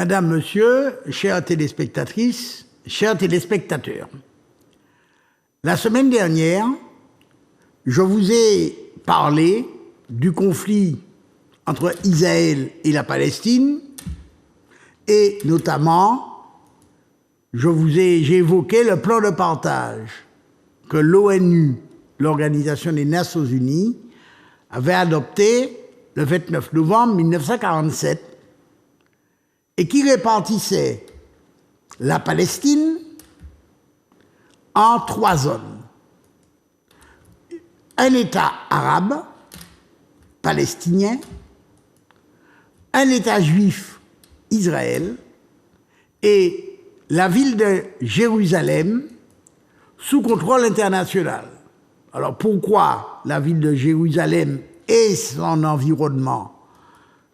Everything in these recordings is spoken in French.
Madame, Monsieur, chères téléspectatrices, chers téléspectateurs, la semaine dernière, je vous ai parlé du conflit entre Israël et la Palestine et notamment, j'ai évoqué le plan de partage que l'ONU, l'Organisation des Nations Unies, avait adopté le 29 novembre 1947 et qui répartissait la Palestine en 3 zones. Un État arabe, palestinien, un État juif, Israël, et la ville de Jérusalem sous contrôle international. Alors pourquoi la ville de Jérusalem et son environnement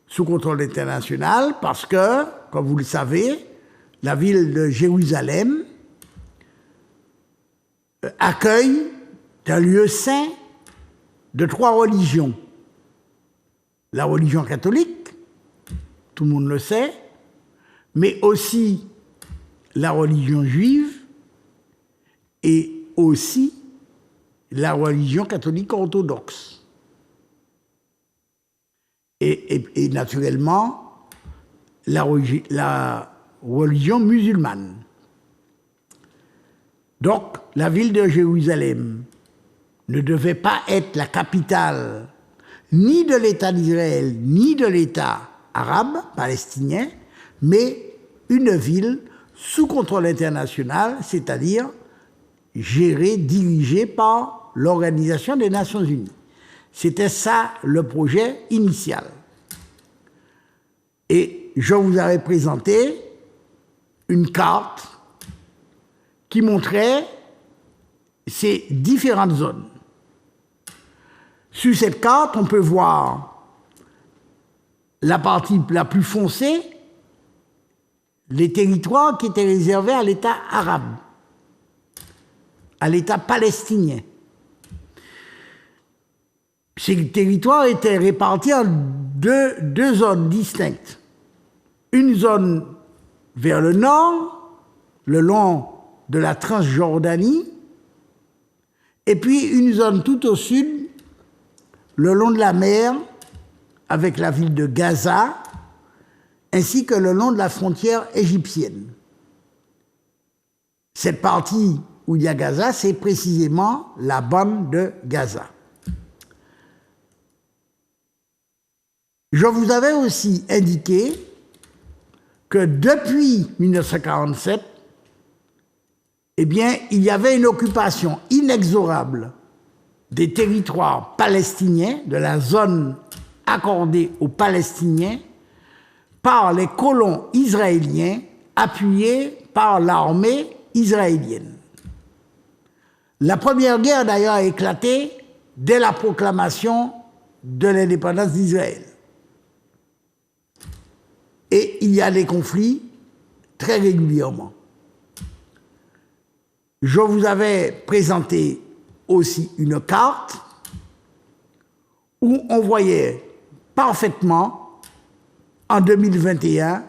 sous contrôle international? Parce que, comme vous le savez, la ville de Jérusalem accueille un lieu saint de 3 religions. La religion catholique, tout le monde le sait, mais aussi la religion juive et aussi la religion catholique orthodoxe. Et naturellement, la religion musulmane. Donc, la ville de Jérusalem ne devait pas être la capitale ni de l'État d'Israël, ni de l'État arabe, palestinien, mais une ville sous contrôle international, c'est-à-dire gérée, dirigée par l'Organisation des Nations Unies. C'était ça le projet initial. Et je vous avais présenté une carte qui montrait ces différentes zones. Sur cette carte, on peut voir la partie la plus foncée, les territoires qui étaient réservés à l'État arabe, à l'État palestinien. Ces territoires étaient répartis en deux zones distinctes. Une zone vers le nord, le long de la Transjordanie, et puis une zone tout au sud, le long de la mer, avec la ville de Gaza, ainsi que le long de la frontière égyptienne. Cette partie où il y a Gaza, c'est précisément la bande de Gaza. Je vous avais aussi indiqué que depuis 1947, eh bien, il y avait une occupation inexorable des territoires palestiniens, de la zone accordée aux Palestiniens, par les colons israéliens appuyés par l'armée israélienne. La première guerre, d'ailleurs, a éclaté dès la proclamation de l'indépendance d'Israël. Et il y a des conflits très régulièrement. Je vous avais présenté aussi une carte où on voyait parfaitement, en 2021,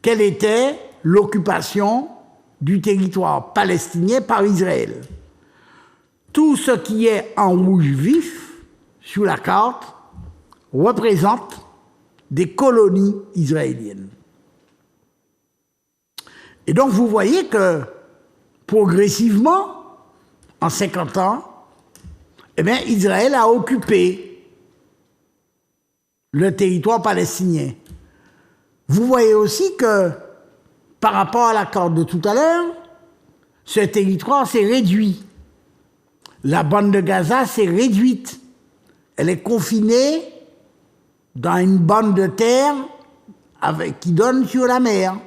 quelle était l'occupation du territoire palestinien par Israël. Tout ce qui est en rouge vif sur la carte représente des colonies israéliennes. Et donc vous voyez que progressivement, en 50 ans, eh bien, Israël a occupé le territoire palestinien. Vous voyez aussi que, par rapport à la carte de tout à l'heure, ce territoire s'est réduit. La bande de Gaza s'est réduite. Elle est confinée dans une bande de terre qui donne sur la mer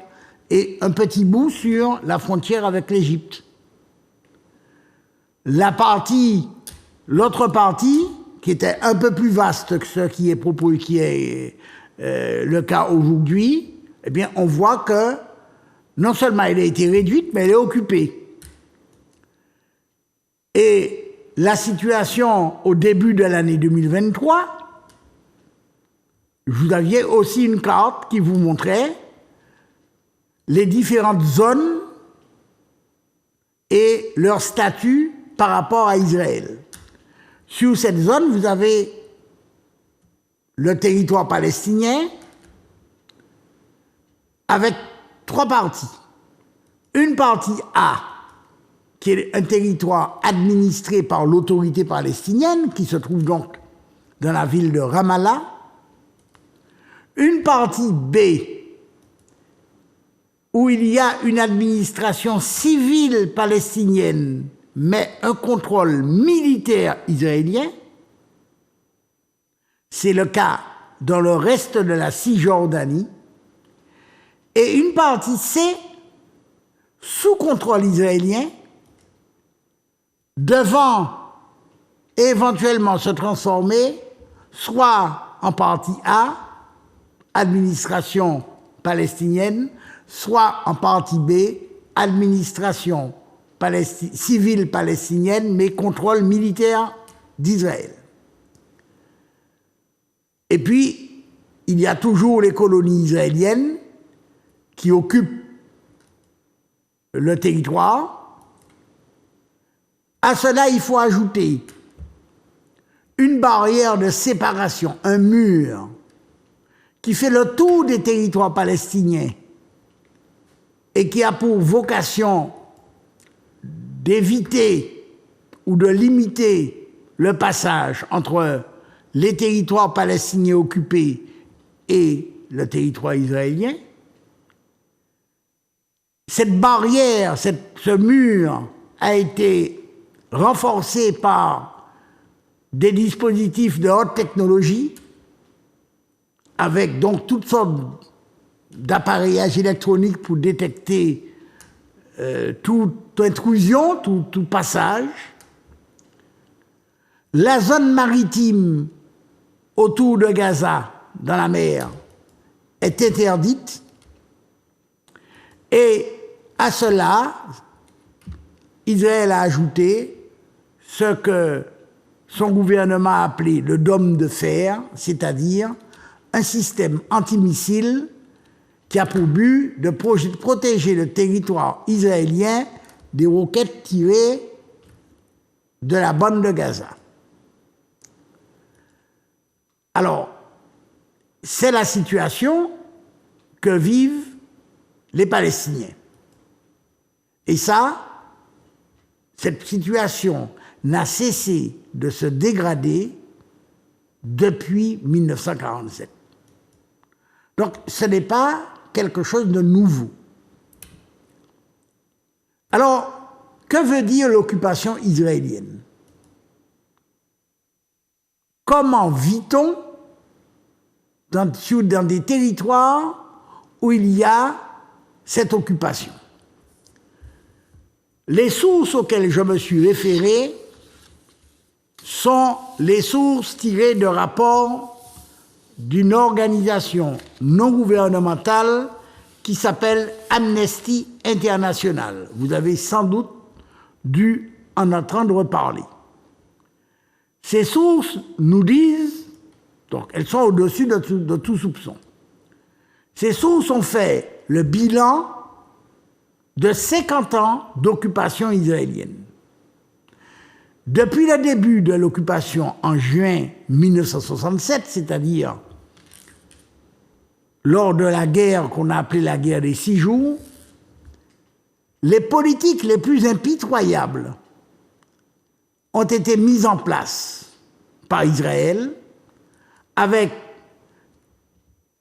et un petit bout sur la frontière avec l'Égypte. L'autre partie, qui était un peu plus vaste que ce qui est le cas aujourd'hui, eh bien, on voit que non seulement elle a été réduite, mais elle est occupée. Et la situation au début de l'année 2023, vous aviez aussi une carte qui vous montrait les différentes zones et leur statut par rapport à Israël. Sur cette zone, vous avez le territoire palestinien avec 3 parties. Une partie A, qui est un territoire administré par l'autorité palestinienne, qui se trouve donc dans la ville de Ramallah. Une partie B, où il y a une administration civile palestinienne, mais un contrôle militaire israélien. C'est le cas dans le reste de la Cisjordanie. Et une partie C, sous contrôle israélien, devant éventuellement se transformer soit en partie A, administration palestinienne, soit en partie B, administration civile palestinienne, mais contrôle militaire d'Israël. Et puis, il y a toujours les colonies israéliennes qui occupent le territoire. À cela, il faut ajouter une barrière de séparation, un mur, qui fait le tour des territoires palestiniens et qui a pour vocation d'éviter ou de limiter le passage entre les territoires palestiniens occupés et le territoire israélien. Cette barrière, ce mur a été renforcé par des dispositifs de haute technologie, avec donc toutes sortes d'appareillages électroniques pour détecter toute intrusion, tout passage. La zone maritime autour de Gaza, dans la mer, est interdite. Et à cela, Israël a ajouté ce que son gouvernement a appelé le dôme de fer, c'est-à-dire un système antimissile qui a pour but de protéger le territoire israélien des roquettes tirées de la bande de Gaza. Alors, c'est la situation que vivent les Palestiniens. Et ça, cette situation n'a cessé de se dégrader depuis 1947. Donc, ce n'est pas quelque chose de nouveau. Alors, que veut dire l'occupation israélienne? Comment vit-on dans des territoires où il y a cette occupation? Les sources auxquelles je me suis référé sont les sources tirées de rapports d'une organisation non gouvernementale qui s'appelle Amnesty International. Vous avez sans doute dû en entendre parler. Ces sources nous disent, donc elles sont au-dessus de tout soupçon, ces sources ont fait le bilan de 50 ans d'occupation israélienne. Depuis le début de l'occupation en juin 1967, c'est-à-dire lors de la guerre qu'on a appelée la guerre des 6 jours, les politiques les plus impitoyables ont été mises en place par Israël avec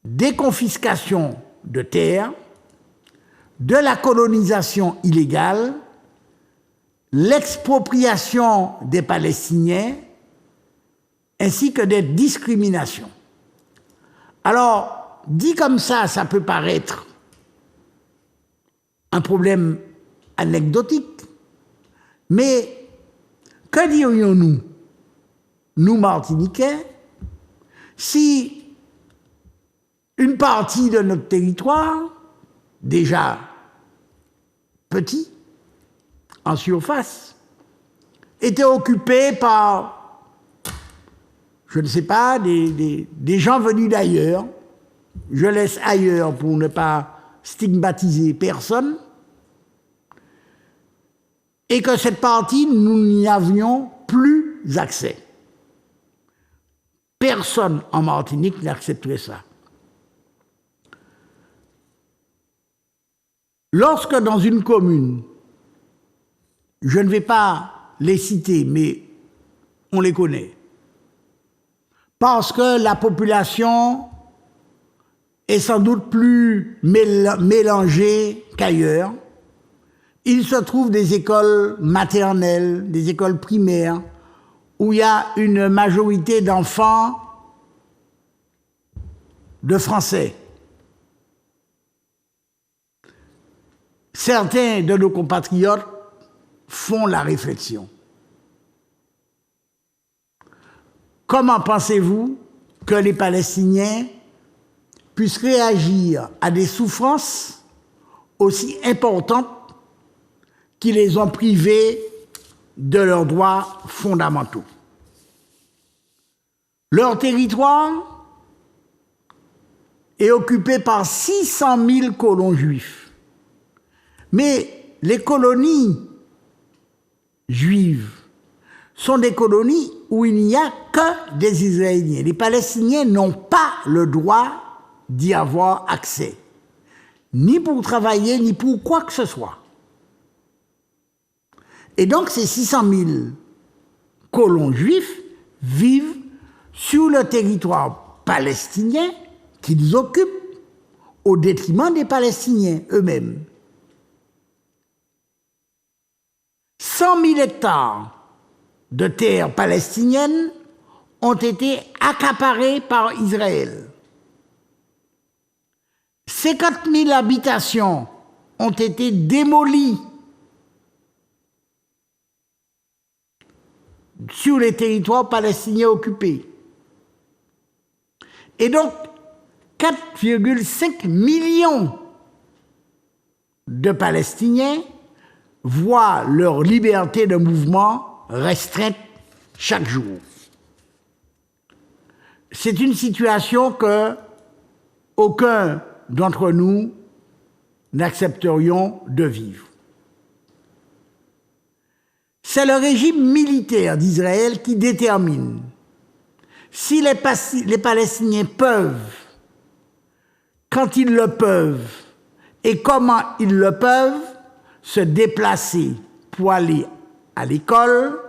des confiscations de terres, de la colonisation illégale, l'expropriation des Palestiniens, ainsi que des discriminations. Alors, dit comme ça peut paraître un problème anecdotique, mais que dirions-nous, nous Martiniquais, si une partie de notre territoire, déjà petit, en surface, était occupée par, je ne sais pas, des gens venus d'ailleurs. Je laisse ailleurs pour ne pas stigmatisé personne et que cette partie, nous n'y avions plus accès. Personne en Martinique n'accepterait ça. Lorsque dans une commune, je ne vais pas les citer, mais on les connaît, parce que la population est sans doute plus mélangée qu'ailleurs, il se trouve des écoles maternelles, des écoles primaires, où il y a une majorité d'enfants de français. Certains de nos compatriotes font la réflexion. Comment pensez-vous que les Palestiniens puissent réagir à des souffrances aussi importantes qui les ont privés de leurs droits fondamentaux? Leur territoire est occupé par 600 000 colons juifs. Mais les colonies juives sont des colonies où il n'y a que des Israéliens. Les Palestiniens n'ont pas le droit d'y avoir accès, ni pour travailler, ni pour quoi que ce soit. Et donc ces 600 000 colons juifs vivent sur le territoire palestinien qu'ils occupent au détriment des Palestiniens eux-mêmes. 100 000 hectares de terres palestiniennes ont été accaparés par Israël. 50 000 habitations ont été démolies sur les territoires palestiniens occupés. Et donc, 4,5 millions de Palestiniens voient leur liberté de mouvement restreinte chaque jour. C'est une situation que aucun d'entre nous n'accepterions de vivre. C'est le régime militaire d'Israël qui détermine si les Palestiniens peuvent, quand ils le peuvent et comment ils le peuvent, se déplacer pour aller à l'école,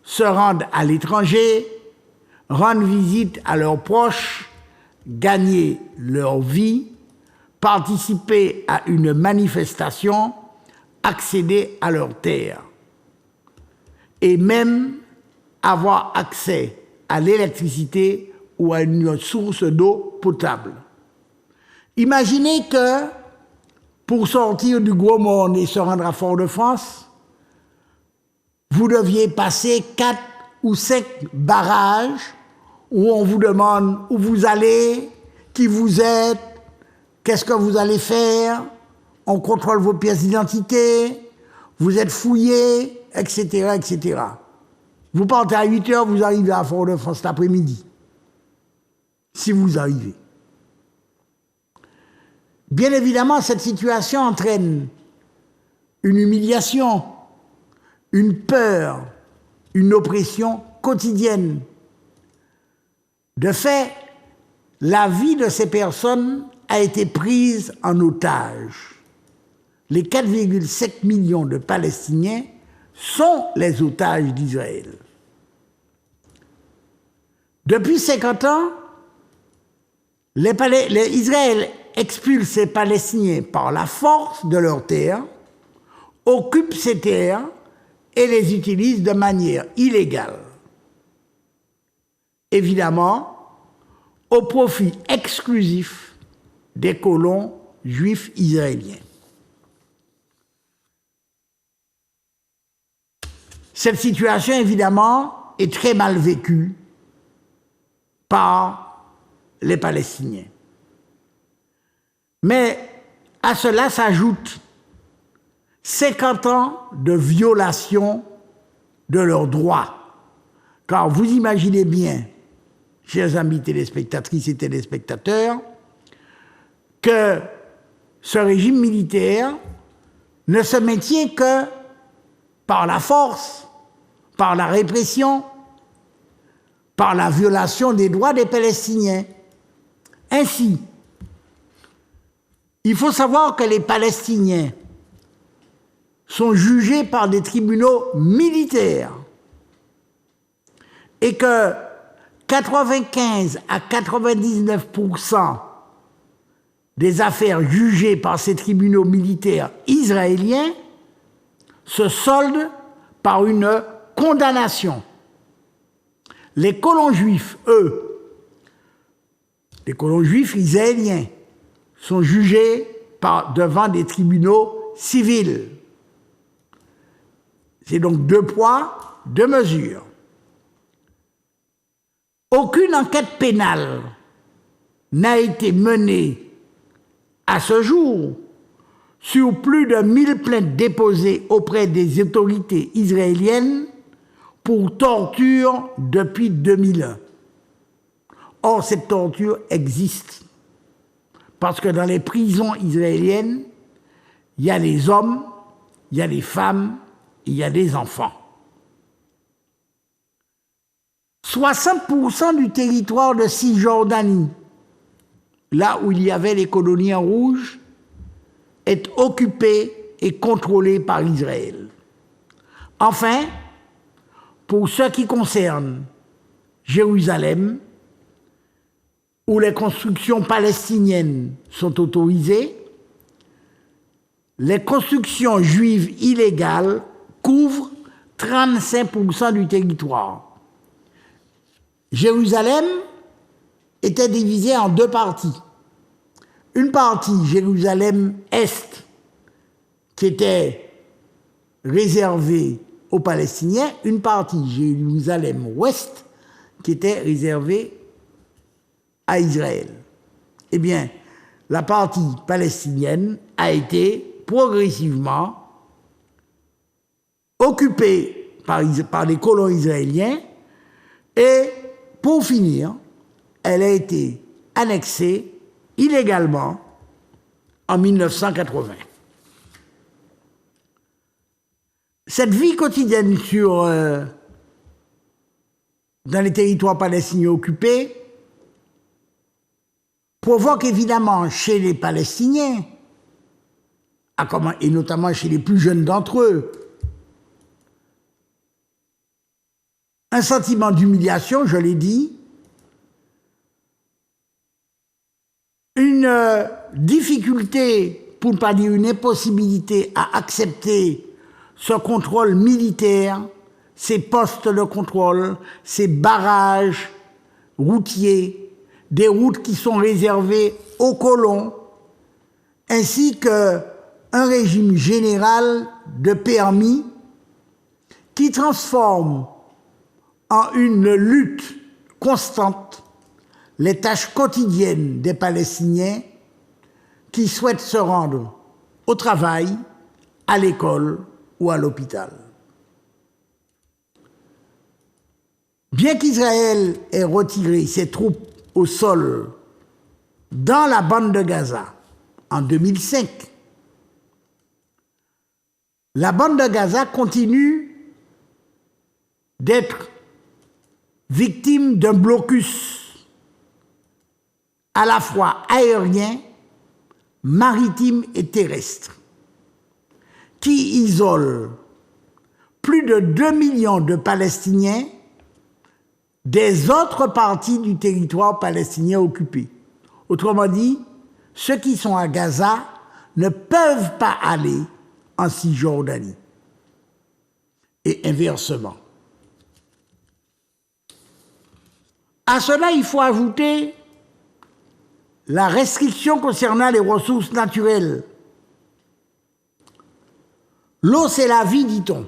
se rendre à l'étranger, rendre visite à leurs proches, gagner leur vie, participer à une manifestation, accéder à leurs terres et même avoir accès à l'électricité ou à une source d'eau potable. Imaginez que pour sortir du gros monde et se rendre à Fort-de-France, vous deviez passer 4 ou 5 barrages où on vous demande où vous allez, qui vous êtes, qu'est-ce que vous allez faire, on contrôle vos pièces d'identité, vous êtes fouillés, etc., etc. Vous partez à 8 heures, vous arrivez à Fort-de-France cet après-midi, si vous arrivez. Bien évidemment, cette situation entraîne une humiliation, une peur, une oppression quotidienne. De fait, la vie de ces personnes a été prise en otage. Les 4,7 millions de Palestiniens sont les otages d'Israël. Depuis 50 ans, Israël expulse ces Palestiniens par la force de leurs terres, occupe ces terres et les utilise de manière illégale. Évidemment, au profit exclusif des colons juifs israéliens. Cette situation, évidemment, est très mal vécue par les Palestiniens. Mais à cela s'ajoutent 50 ans de violation de leurs droits. Car vous imaginez bien, chers amis téléspectatrices et téléspectateurs, que ce régime militaire ne se maintient que par la force, par la répression, par la violation des droits des Palestiniens. Ainsi, il faut savoir que les Palestiniens sont jugés par des tribunaux militaires et que 95 à 99% des affaires jugées par ces tribunaux militaires israéliens se soldent par une condamnation. Les colons juifs, eux, les colons juifs israéliens, sont jugés devant des tribunaux civils. C'est donc 2 poids, 2 mesures. Aucune enquête pénale n'a été menée à ce jour sur plus de 1000 plaintes déposées auprès des autorités israéliennes pour torture depuis 2001. Or, cette torture existe parce que dans les prisons israéliennes, il y a des hommes, il y a des femmes, il y a des enfants. 60% du territoire de Cisjordanie, là où il y avait les colonies en rouge, est occupé et contrôlé par Israël. Enfin, pour ce qui concerne Jérusalem, où les constructions palestiniennes sont autorisées, les constructions juives illégales couvrent 35% du territoire. Jérusalem était divisée en 2 parties. Une partie, Jérusalem-Est, qui était réservée aux Palestiniens, une partie, Jérusalem-Ouest, qui était réservée à Israël. Eh bien, la partie palestinienne a été progressivement occupée par les colons israéliens et, pour finir, elle a été annexée illégalement en 1980. Cette vie quotidienne dans les territoires palestiniens occupés provoque évidemment chez les Palestiniens, et notamment chez les plus jeunes d'entre eux, un sentiment d'humiliation, je l'ai dit, une difficulté, pour ne pas dire une impossibilité à accepter ce contrôle militaire, ces postes de contrôle, ces barrages routiers, des routes qui sont réservées aux colons, ainsi qu'un régime général de permis qui transforme en une lutte constante les tâches quotidiennes des Palestiniens qui souhaitent se rendre au travail, à l'école ou à l'hôpital. Bien qu'Israël ait retiré ses troupes au sol dans la bande de Gaza en 2005, la bande de Gaza continue d'être victime d'un blocus à la fois aérien, maritime et terrestre, qui isole plus de 2 millions de Palestiniens des autres parties du territoire palestinien occupé. Autrement dit, ceux qui sont à Gaza ne peuvent pas aller en Cisjordanie. Et inversement. À cela, il faut ajouter la restriction concernant les ressources naturelles. L'eau, c'est la vie, dit-on.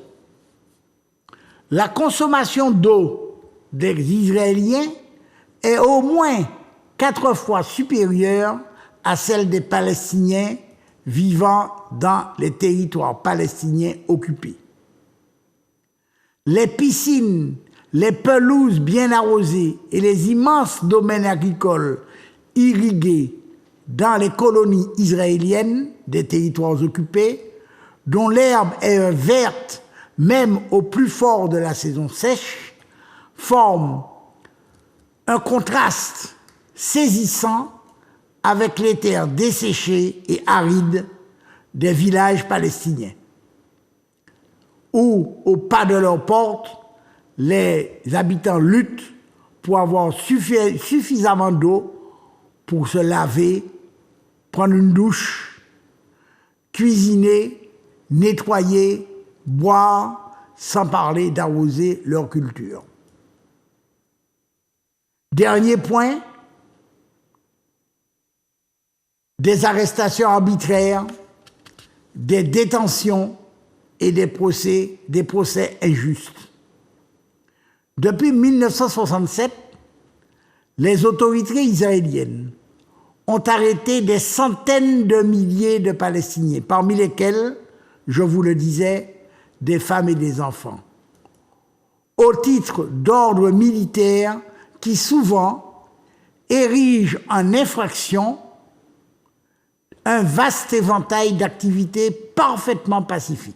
La consommation d'eau des Israéliens est au moins 4 fois supérieure à celle des Palestiniens vivant dans les territoires palestiniens occupés. Les piscines, les pelouses bien arrosées et les immenses domaines agricoles irrigués dans les colonies israéliennes des territoires occupés, dont l'herbe est verte même au plus fort de la saison sèche, forment un contraste saisissant avec les terres desséchées et arides des villages palestiniens, où, au pas de leur porte, les habitants luttent pour avoir suffisamment d'eau pour se laver, prendre une douche, cuisiner, nettoyer, boire, sans parler d'arroser leur culture. Dernier point, des arrestations arbitraires, des détentions et des procès injustes. Depuis 1967, les autorités israéliennes ont arrêté des centaines de milliers de Palestiniens, parmi lesquels, je vous le disais, des femmes et des enfants, au titre d'ordre militaire qui souvent érige en infraction un vaste éventail d'activités parfaitement pacifiques.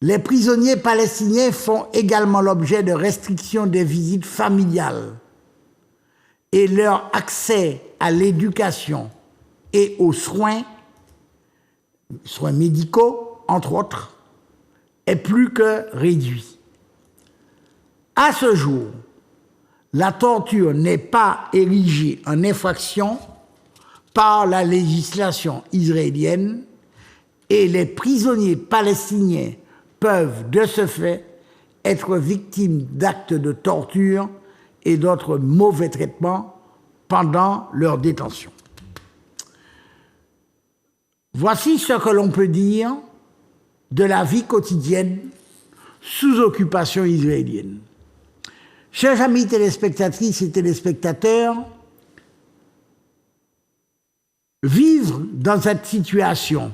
Les prisonniers palestiniens font également l'objet de restrictions des visites familiales et leur accès à l'éducation et aux soins médicaux, entre autres, est plus que réduit. À ce jour, la torture n'est pas érigée en infraction par la législation israélienne et les prisonniers palestiniens peuvent, de ce fait, être victimes d'actes de torture et d'autres mauvais traitements pendant leur détention. Voici ce que l'on peut dire de la vie quotidienne sous occupation israélienne. Chers amis téléspectatrices et téléspectateurs, vivre dans cette situation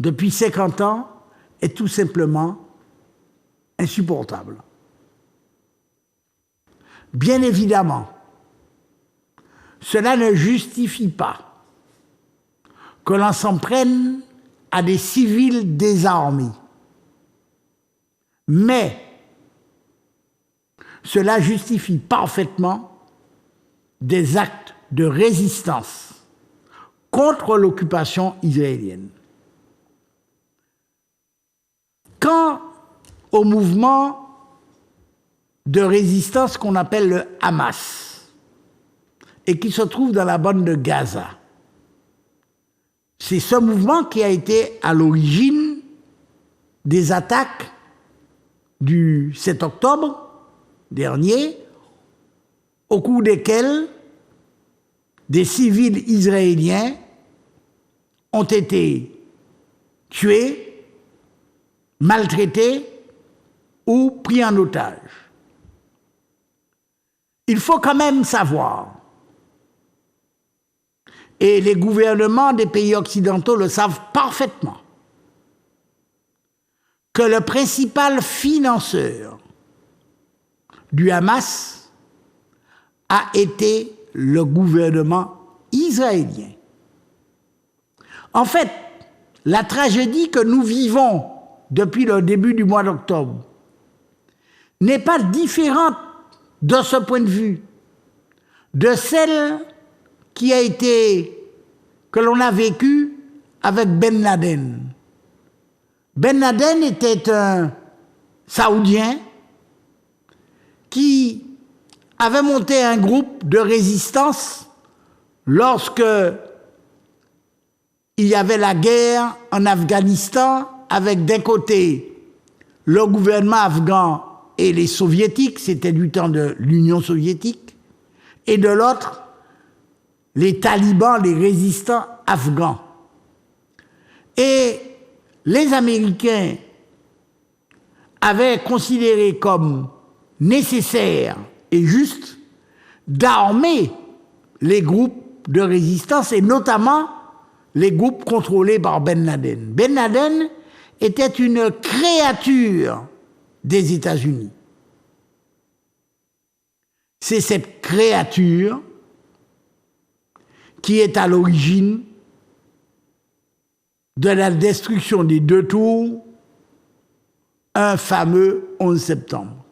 depuis 50 ans est tout simplement insupportable. Bien évidemment, cela ne justifie pas que l'on s'en prenne à des civils désarmés. Mais cela justifie parfaitement des actes de résistance contre l'occupation israélienne. Quant au mouvement de résistance qu'on appelle le Hamas et qui se trouve dans la bande de Gaza, c'est ce mouvement qui a été à l'origine des attaques du 7 octobre dernier, au cours desquelles des civils israéliens ont été tués, maltraités ou pris en otage. Il faut quand même savoir, et les gouvernements des pays occidentaux le savent parfaitement, que le principal financeur du Hamas a été le gouvernement israélien. En fait, la tragédie que nous vivons depuis le début du mois d'octobre n'est pas différente de ce point de vue de celle que l'on a vécue avec Ben Laden. Ben Laden était un Saoudien qui avait monté un groupe de résistance lorsque il y avait la guerre en Afghanistan avec d'un côté le gouvernement afghan et les soviétiques, c'était du temps de l'Union soviétique, et de l'autre les talibans, les résistants afghans. Et les Américains avaient considéré comme nécessaire et juste d'armer les groupes de résistance et notamment les groupes contrôlés par Ben Laden. Ben Laden était une créature des États-Unis. C'est cette créature qui est à l'origine de la destruction des deux tours, un fameux 11 septembre.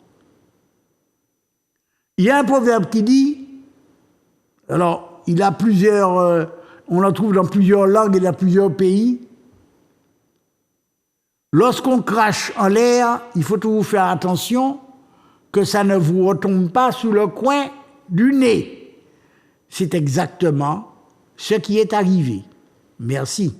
Il y a un proverbe qui dit, alors il a plusieurs, on le trouve dans plusieurs langues et dans plusieurs pays. Lorsqu'on crache en l'air, il faut toujours faire attention que ça ne vous retombe pas sous le coin du nez. C'est exactement ce qui est arrivé. Merci.